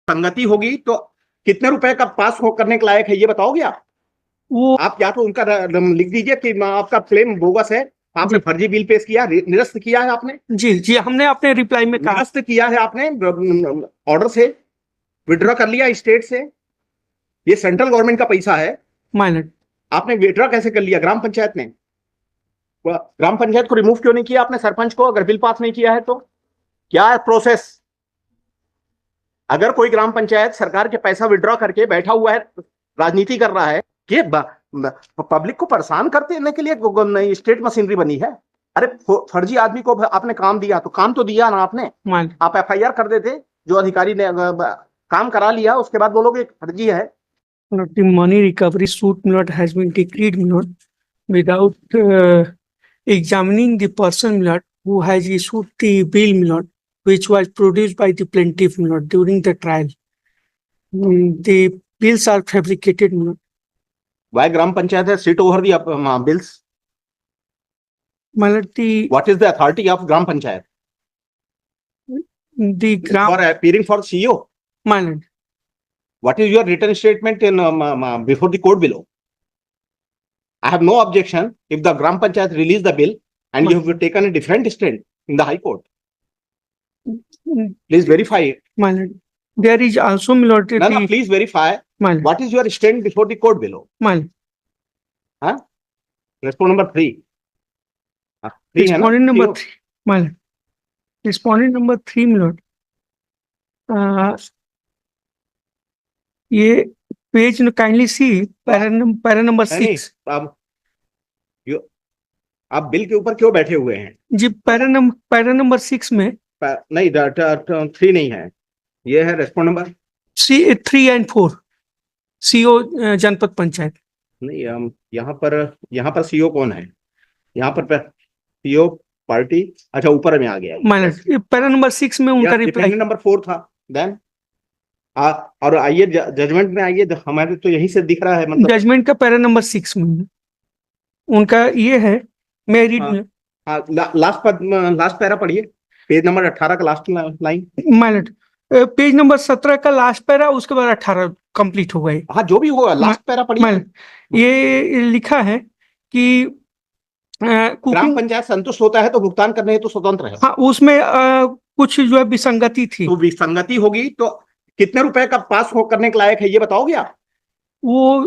संगति होगी तो कितने रुपए का पास हो करने के लायक है, ये बताओगे आप? वो आप या तो उनका लिख दीजिए कि आपका क्लेम बोगस है, आपने जी फर्जी बिल पेश किया, निरस्त किया है आपने, जी जी हमने अपने रिप्लाई में कहा। निरस्त किया है आपने ऑर्डर से, विड्रॉ कर लिया स्टेट से, ये सेंट्रल गवर्नमेंट का पैसा है, माइनर आपने विड्रॉ कैसे कर लिया ग्राम पंचायत ने? ग्राम पंचायत को रिमूव क्यों नहीं किया आपने, सरपंच को, अगर बिल पास नहीं किया है तो? क्या है प्रोसेस? अगर कोई ग्राम पंचायत सरकार के पैसा विड्रॉ करके बैठा हुआ है, राजनीति कर रहा है, कि पब्लिक को परेशान करने के लिए स्टेट मशीनरी बनी है। अरे फर्जी आदमी को आपने काम दिया तो काम तो दिया ना आपने। आप एफआईआर कर देते, जो अधिकारी ने काम करा लिया, उसके बाद बोलोगे फर्जी है। The money recovery suit has been decreed without examining the person who has issued the bill which was produced by the plaintiff during the trial. The bills are fabricated. Why Gram Panchayat has sit over the bills? What is the authority of Gram Panchayat? The Gram for appearing for CEO. What is your written statement in before the court below? I have no objection if the Gram Panchayat release the bill and you have taken a different stand in the High Court. Please verify it. There is also No, please verify. What is your stand before the court below? Huh? Respondent number 3. Respondent number 3. Respondent number 3 ये page kindly सी para number 6। आप bill के ऊपर क्यों बैठे हुए हैं जी? Para number 6 में नहीं, 3 नहीं है, ये है रेस्पॉन्ड नंबर 3 and 4 सीओ जनपद पंचायत। नहीं, यहाँ पर सीओ कौन है? यहाँ पर सीओ पार्टी, अच्छा ऊपर में आ गया। पैरा नंबर 6 में उनका रिप्लाई नंबर 4 था। देन और आइए जजमेंट में आइए, हमारे तो यहीं से दिख रहा है, मतलब जजमेंट का पैरा नंबर 6 में उनका ये है। मैं रीड लास्ट पैरा पढ़िए, पेज नंबर 18 का लास्ट लाइन। पेज नंबर 17 का लास्ट पैरा, उसके बाद 18 कंप्लीट हो गए। हाँ, जो भी होगा लास्ट पैरा पढ़िए। ये लिखा है कि ग्राम पंचायत संतुष्ट होता है तो भुगतान करने हेतु स्वतंत्र है। हाँ, उसमें कुछ जो है विसंगति थी। तो विसंगति होगी तो कितने रुपए का पास हो करने के लायक है, ये बताओगे आप? वो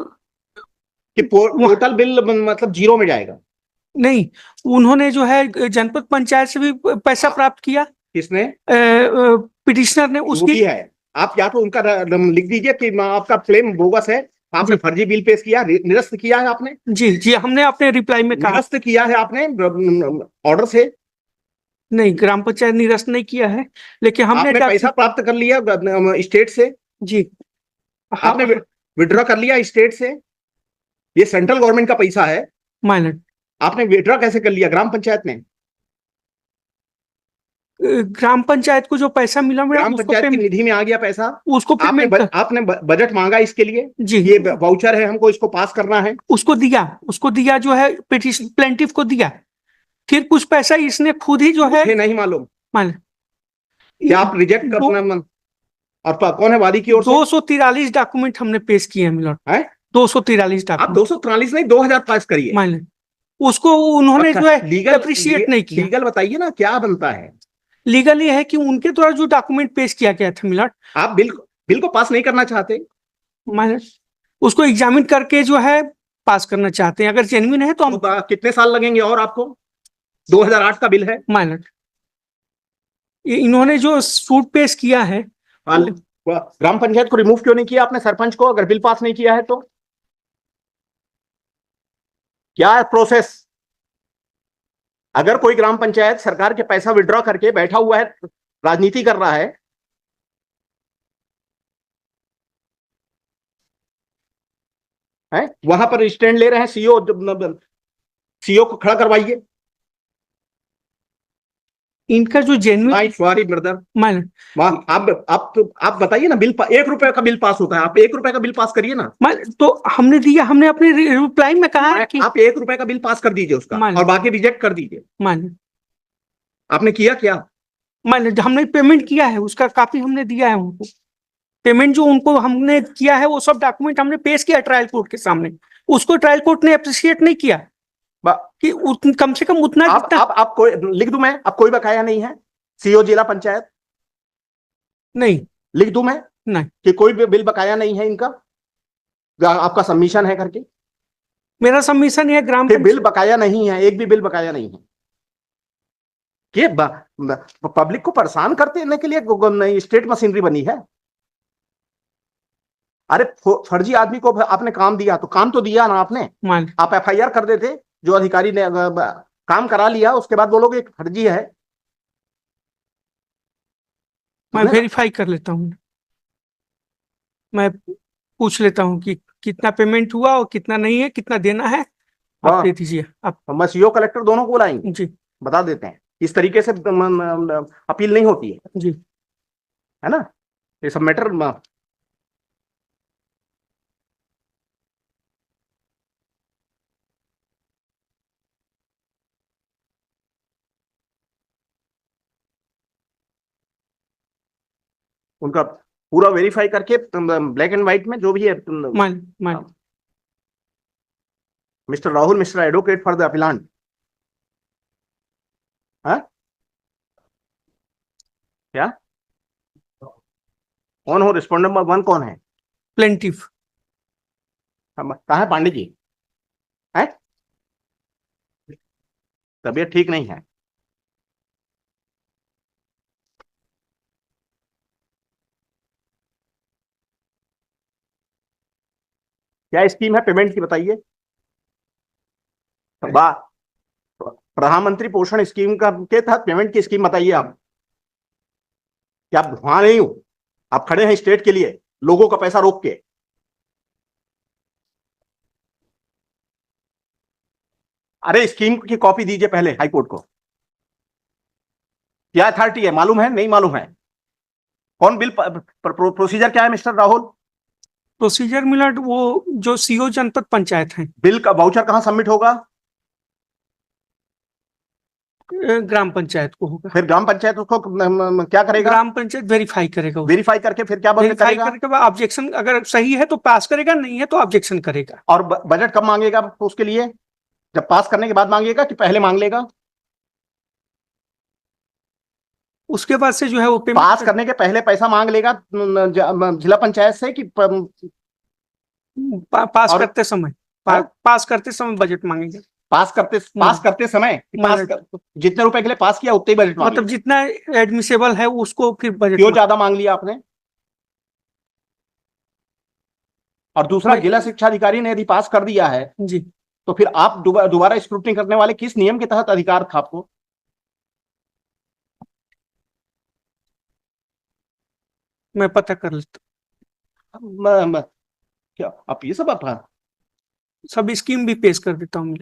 कि टोटल बिल मतलब जीरो में जाएगा? नहीं, उन्होंने जो है जनपद पंचायत से भी पैसा प्राप्त किया। किसने? पिटिशनर ने। उसकी है, आप या तो उनका लिख दीजिए कि आपका क्लेम बोगस है, आपने फर्जी बिल पेश किया, निरस्त किया है आपने। जी हमने अपने रिप्लाई में कहा। निरस्त किया है आपने ऑर्डर से? नहीं, ग्राम पंचायत निरस्त नहीं किया है, लेकिन हमने पैसा प्राप्त कर लिया स्टेट से। जी, आपने विड्रॉ कर लिया स्टेट से, ये सेंट्रल गवर्नमेंट का पैसा है। आपने विड्रॉ कैसे कर लिया ग्राम पंचायत ने? ग्राम पंचायत को जो पैसा मिला, ग्राम पंचायत की निधि में आ गया पैसा, उसको आपने बजट मांगा इसके लिए। जी, ये वाउचर है, हमको इसको पास करना है, उसको दिया जो है पिटिशन प्लेंटिफ को दिया। फिर कुछ पैसा इसने खुद ही जो है नहीं मालूम क्या आप रिजेक्ट करना। और कौन है वादी की ओर से? 243 डॉक्यूमेंट हमने पेश किए हैं मिलर। 243 डॉक्यूमेंट। आप 243 नहीं, 2000 पास करिए। उसको उन्होंने जो है लीगल अप्रिशिएट नहीं किया। लीगल बताइए ना क्या बनता है? लीगल ये है कि उनके द्वारा जो डॉक्यूमेंट पेश किया गया था मिलर, आप बिल को पास नहीं करना चाहते, उसको एग्जामिन करके जो है पास करना चाहते हैं। अगर जेन्युइन है तो हम कितने साल लगेंगे? और आपको 2008 का बिल है माइनर। इन्होंने जो सूट पेश किया है, ग्राम पंचायत को रिमूव क्यों नहीं किया आपने, सरपंच को, अगर बिल पास नहीं किया है तो? क्या है प्रोसेस? अगर कोई ग्राम पंचायत सरकार के पैसा विड्रॉ करके बैठा हुआ है, राजनीति कर रहा है वहां पर स्टैंड ले रहे हैं, सीओ को खड़ा करवाइए। इनका जो जेन्युइन, सॉरी ब्रदर, आप बताइए ना, बिल 1 रुपए का बिल पास होता है, आप 1 रुपए का बिल पास करिए ना। तो हमने दिया, हमने अपने रिप्लाई में कहा कि आप 1 रुपए का बिल पास कर दीजिए उसका, और बाकी रिजेक्ट कर दीजिए। आपने किया क्या? हमने पेमेंट किया है, उसका कॉपी हमने दिया है उनको। पेमेंट जो उनको हमने किया है वो सब डॉक्यूमेंट हमने पेश किया ट्रायल कोर्ट के सामने, उसको ट्रायल कोर्ट ने अप्रिशिएट नहीं किया कि कम से कम उतना आप कोई लिख दूं मैं, अब कोई बकाया नहीं है सीओ जिला पंचायत? नहीं लिख दूं मैं नहीं, कि कोई भी बिल बकाया नहीं है इनका, आपका सबमिशन है करके? मेरा सबमिशन है ग्राम बिल बकाया नहीं है, एक भी बिल बकाया नहीं है। कि पब्लिक को परेशान करने के लिए स्टेट मशीनरी बनी है? अरे फर्जी आदमी को आपने काम दिया तो काम तो दिया ना आपने। आप एफआईआर कर देते, जो अधिकारी ने काम करा लिया उसके बाद बोलोगे फर्जी है। मैं वेरीफाई कर लेता हूँ, मैं पूछ लेता हूँ कि कितना पेमेंट हुआ और कितना नहीं है, कितना देना है, आप दे दीजिए। आप मैं सीओ कलेक्टर दोनों को बुलाएंगे जी, बता देते हैं। इस तरीके से अपील नहीं होती है जी, है ना? ये सब मैटर उनका पूरा वेरीफाई करके ब्लैक एंड व्हाइट में जो भी है। Mister Rahul, mister advocate for the appellant. क्या कौन हो? रिस्पोंडेंट नंबर 1 कौन है? प्लेंटिफ। कहाँ है पांडे जी? है तबीयत ठीक नहीं है? क्या स्कीम है पेमेंट की बताइए? प्रधानमंत्री पोषण स्कीम का के तहत पेमेंट की स्कीम बताइए आप। क्या आप वहां नहीं हो? आप खड़े हैं स्टेट के लिए, लोगों का पैसा रोक के। अरे स्कीम की कॉपी दीजिए पहले हाईकोर्ट को। क्या अथॉरिटी है मालूम है? नहीं मालूम है? कौन बिल प्रोसीजर क्या है मिस्टर राहुल? प्रोसीजर मिला वो जो सीओ जनपद पंचायत है। बिल का वाउचर कहां सबमिट होगा? ग्राम पंचायत को होगा। फिर ग्राम पंचायत उसको क्या करेगा? ग्राम पंचायत वेरीफाई करेगा। वेरीफाई करके फिर क्या वेरीफाई करके ऑब्जेक्शन, अगर सही है तो पास करेगा, नहीं है तो ऑब्जेक्शन करेगा। और बजट कब मांगेगा उसके लिए? जब पास करने के बाद मांगेगा कि पहले मांग लेगा? उसके बाद से जो है वो पास करने के पहले पैसा मांग लेगा जिला पंचायत से कि पास करते समय? पास करते समय बजट मांगेंगे। पास करते समय जितने रुपए के लिए पास किया उतने ही बजट मतलब जितना एडमिसेबल है उसको फिर बजट। क्यों ज्यादा मांग लिया आपने? और दूसरा, जिला शिक्षा अधिकारी ने यदि पास कर दिया है जी, तो फिर आप दोबारा स्क्रूटनी करने वाले किस नियम के तहत अधिकार था आपको? मैं पता कर लेता। क्या आप ये सब स्कीम भी पेश कर देता हूँ।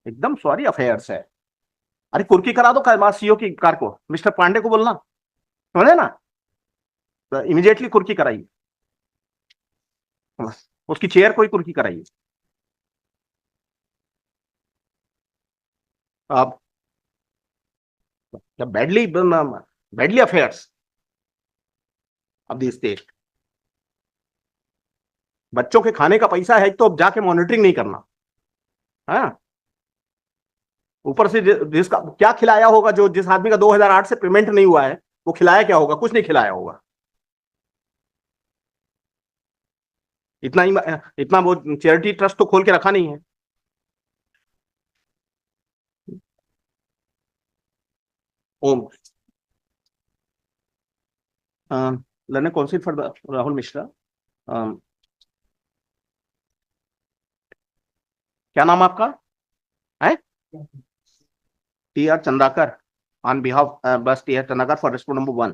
एकदम सॉरी अफेयर्स है। अरे कुर्की करा दो सीओ की कार को, मिस्टर पांडे को बोलना, समझे ना? तो इमीडिएटली कुर्की कराइए, उसकी चेयर को ही कुर्की कराइए। आप badly affairs of the state. बच्चों के खाने का पैसा है तो अब जाके मॉनिटरिंग नहीं करना। हाँ, ऊपर से जिसका क्या खिलाया होगा, जो जिस आदमी का 2008 से पेमेंट नहीं हुआ है वो खिलाया क्या होगा? कुछ नहीं खिलाया होगा। इतना वो चैरिटी ट्रस्ट तो खोल के रखा नहीं है। Om learning council for Rahul Mishra. क्या नाम आपका है? T R Chandakar on behalf बस T R Chandakar for respond number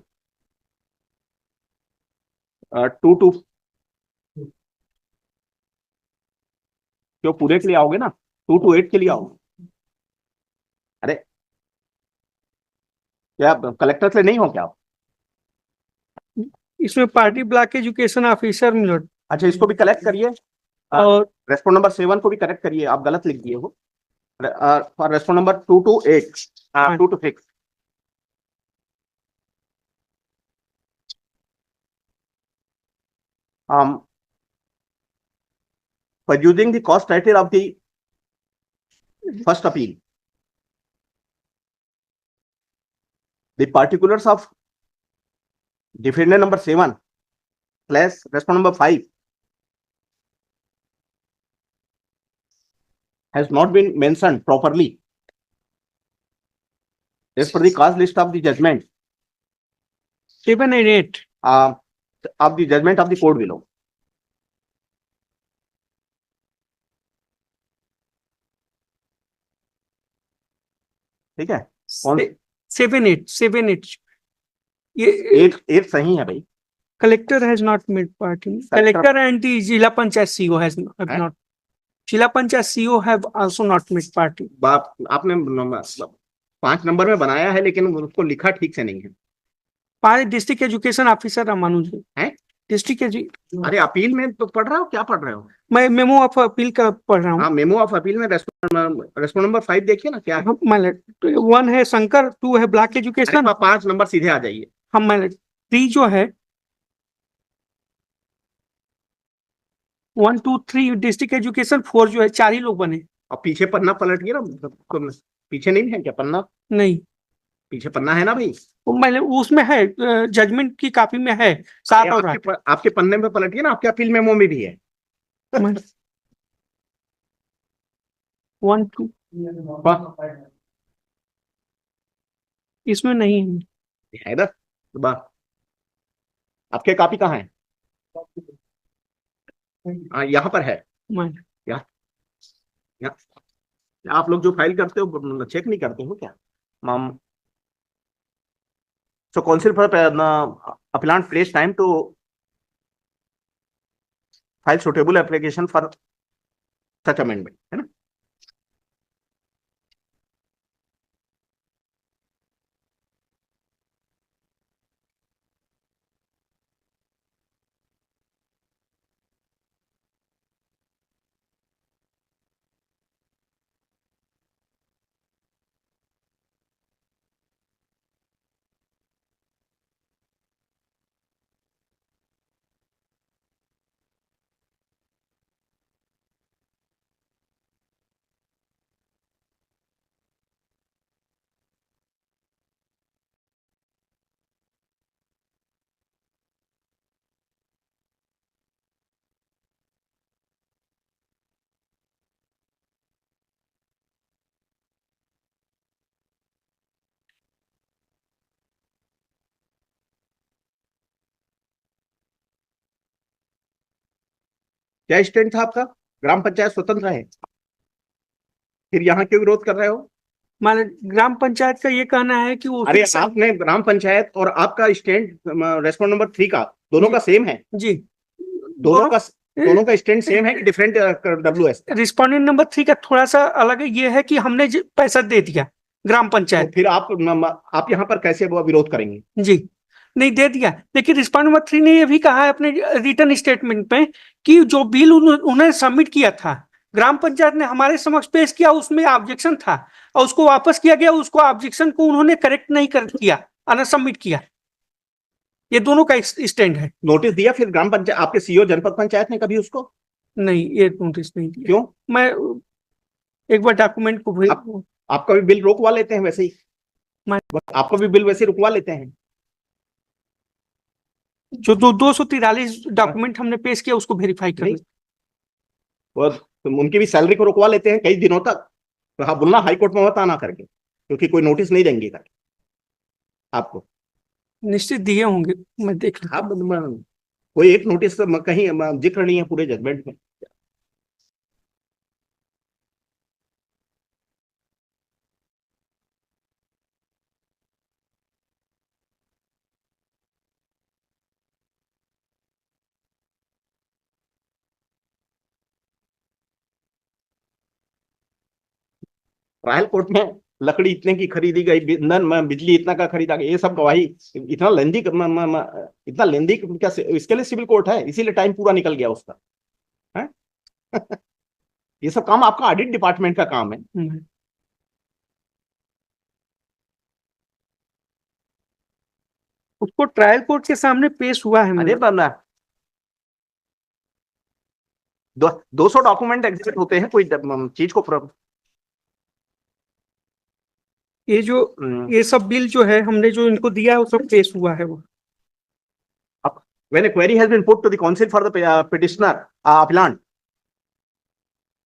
1 2 क्यों पूरे के लिए आओगे ना? 2 to 8 के लिए आओ। अरे क्या कलेक्टर से नहीं हो क्या आप? इसमें party block education officer milord. अच्छा, इसको भी कलेक्ट करिए और रेस्पोंड नंबर 7 को भी करेक्ट करिए। आप गलत लिख दिए हो। For respond number 2 to 8 2 to 6 For using the cause title of the first appeal, the particulars of defendant number 7 plus respondent number 5 has not been mentioned properly as per the cause list of the judgment 7 and 8. of the judgment of the court below. ठीक है, 7, 8. ये 8 सही है भाई. collector has not made party. Collector and the Jila Panchayat CO have not. Jila Panchayat CO have also not made party. आपने 5 number में बनाया है लेकिन उसको लिखा ठीक से नहीं है. पारे डिस्ट्रिक्ट एजुकेशन ऑफिसर रामानुज है. डिस्ट्रिक्ट अरे अपील में तो पढ़ रहा हो, क्या पढ़ रहे हो? मैं मेमो ऑफ अपील का पढ़ रहा हूँ. हाँ, मेमो ऑफ अपील में रेस्पोंड नंबर 5 देखिए ना क्या है. 1 है शंकर, 2 है ब्लॉक एजुकेशन. 5 नंबर सीधे आ जाइए. हम 3 जो है 1, 2, 3 डिस्ट्रिक्ट एजुकेशन, 4 जो है 4 ही लोग बने. और पीछे पन्ना पलट गया ना, पीछे नहीं है क्या पन्ना? नहीं, पीछे पन्ना है ना भाई. मैंने उसमें है, जजमेंट की कॉपी में है 7 और 8. आपके पन्ने में पलटिए ना, आपके अपील मेमो में भी है. 1, 2 इसमें नहीं है इधर. आपके कॉपी कहाँ है? यहाँ पर है. आप लोग जो फाइल करते हो चेक नहीं करते हो क्या? So counsel for appellant place time to file suitable application for such amendment, है ना? क्या स्टैंड था आपका? ग्राम पंचायत स्वतंत्र है, फिर यहाँ क्यों विरोध कर रहे हो? माने ग्राम पंचायत का ये कहना है कि वो, अरे आपने ग्राम पंचायत और आपका स्टैंड रेस्पॉन्ड नंबर 3 का दोनों का सेम है जी. दोनों का स्टैंड सेम है कि डिफरेंट WS? रिस्पॉन्डेंट नंबर 3 का थोड़ा सा अलग है. ये है कि हमने पैसा दे दिया ग्राम पंचायत. तो फिर आप यहाँ पर कैसे वो विरोध करेंगे? जी नहीं, दे दिया. लेकिन रिस्पॉन्डेंट नंबर 3 ने ये भी कहा है अपने रिटर्न स्टेटमेंट में कि जो बिल उन्होंने सबमिट किया था, ग्राम पंचायत ने हमारे समक्ष पेश किया, उसमें ऑब्जेक्शन था और उसको वापस किया गया. उसको ऑब्जेक्शन को उन्होंने करेक्ट नहीं कर किया, सबमिट किया. ये दोनों का स्टैंड है. नोटिस दिया फिर ग्राम पंचायत, आपके सीईओ जनपद पंचायत ने कभी उसको? नहीं, ये नोटिस नहीं दिया. क्यों? मैं एक बार डॉक्यूमेंट को आपका भी बिल रोकवा लेते हैं वैसे ही. आपका भी बिल वैसे रुकवा लेते हैं. जो 243 डॉक्यूमेंट हमने पेश किया उसको वेरीफाई कर. तो उनकी भी सैलरी को रुकवा लेते हैं कई दिनों तक. तो हाँ बोलना हाई कोर्ट में मत आना करके, क्योंकि कोई नोटिस नहीं देंगे करके आपको. निश्चित दिए होंगे, मैं देख लूं. आप कोई एक नोटिस कहीं जिक्र नहीं है पूरे जजमेंट में. ट्रायल कोर्ट में लकड़ी इतने की खरीदी गई, ईंधन बिजली इतना का खरीदा गया, ये सब गवाही. इतना लेंदी क्या इसके लिए सिविल कोर्ट है, इसीलिए टाइम पूरा निकल गया उसका है? ये सब काम आपका ऑडिट डिपार्टमेंट का काम है. उसको ट्रायल कोर्ट के सामने पेश हुआ है. अरे 200 डॉक्यूमेंट एग्जिट होते हैं कोई चीज को ये जो ये सब बिल जो है हमने जो इनको दिया है वो सब पेश हुआ है वो। when a query has been put to the counsel for the petitioner appellant,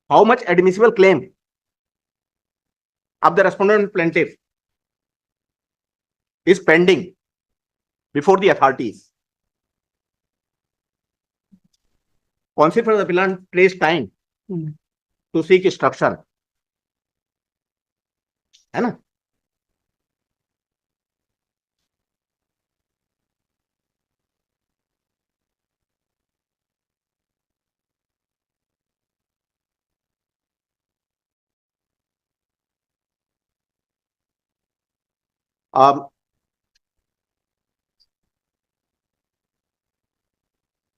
how much admissible claim of the respondent plaintiff is pending before the authorities. Counsel for the appellant takes time to seek instruction, है ना?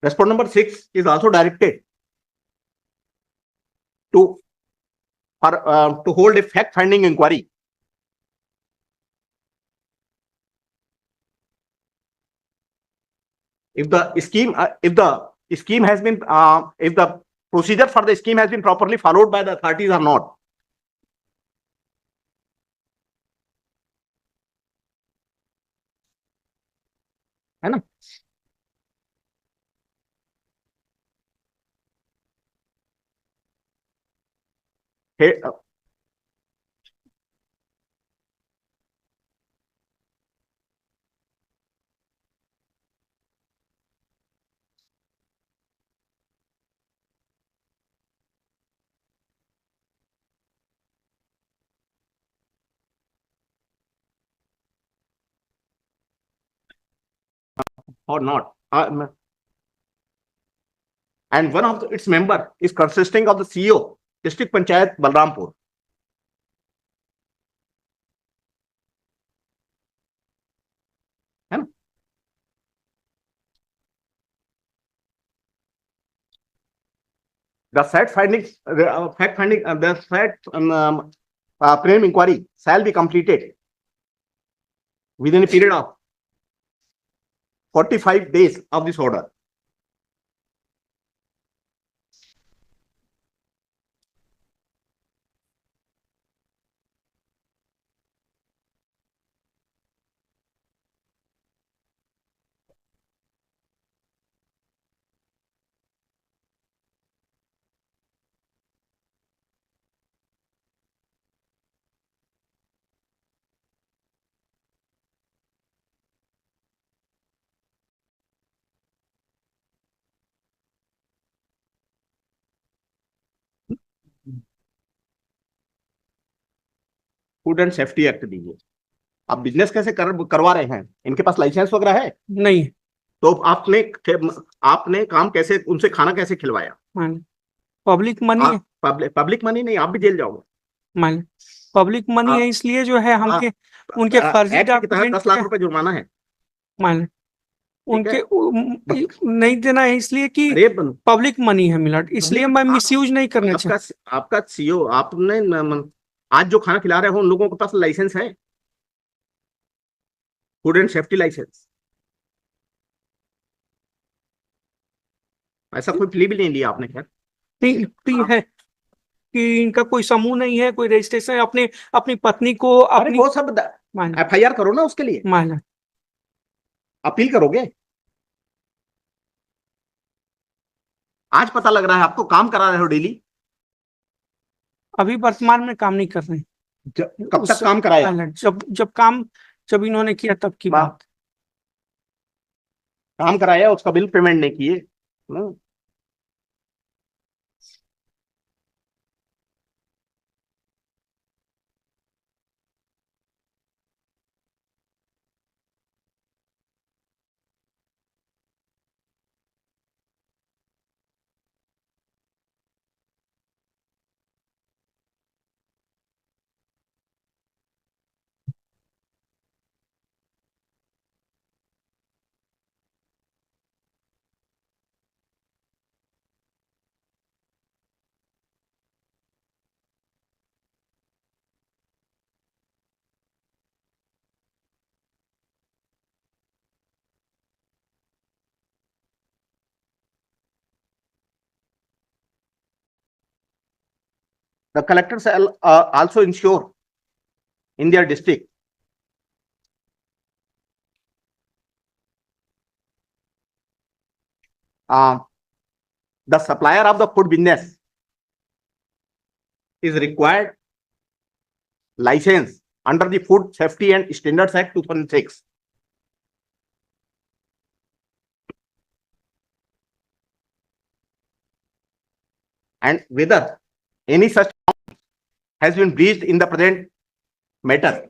Respondent number 6 is also directed to hold a fact-finding inquiry if the scheme has been if the procedure for the scheme has been properly followed by the authorities or not. है ना? or not. And one of its member is consisting of the CEO, District Panchayat Balrampur. है ना? The fact finding, the fact preliminary inquiry shall be completed within a period of 45 days of this order. Food and safety act दीजिए। आप business कैसे करवा रहे हैं? इनके पास licence वगैरह है? नहीं। तो आपने काम कैसे, उनसे खाना कैसे खिलवाया? पब्लिक मनी है। पब्लिक मनी नहीं, आप भी जेल जाओगे। पब्लिक मनी है, इसलिए जो है हमके उनके फर्जी डॉक्यूमेंट 10 लाख रुपए जुर्माना है। उनके नहीं देना है इसलिए कि पब्लिक मनी है मिलट, इसलिए मैं मिसयूज नहीं करना चाहता। आपका सीओ, आपने आज जो खाना खिला रहे हो उन लोगों के पास लाइसेंस है? Food and safety licence? ऐसा कोई प्ली भी नहीं लिया आपने? खैर प्ली है कि इनका कोई समूह नहीं है, कोई रजिस्ट्रेशन, अपनी पत्नी को अपनी वो सब FIR करो ना, उसके लिए अपील करोगे? आज पता लग रहा है आपको काम करा रहे हो डेली। अभी वर्तमान में काम नहीं कर रहे। कब तक काम कराया? जब इन्होंने किया तब की बात। काम कराया, उसका बिल पेमेंट नहीं किए ना? the collectors shall also ensure in their district the supplier of the food business is required license under the Food Safety and Standards Act 2006. And whether any such has been breached in the present matter,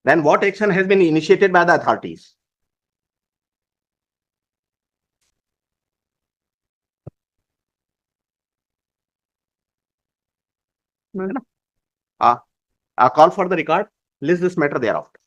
then what action has been initiated by the authorities? A call for the record, list this matter thereafter.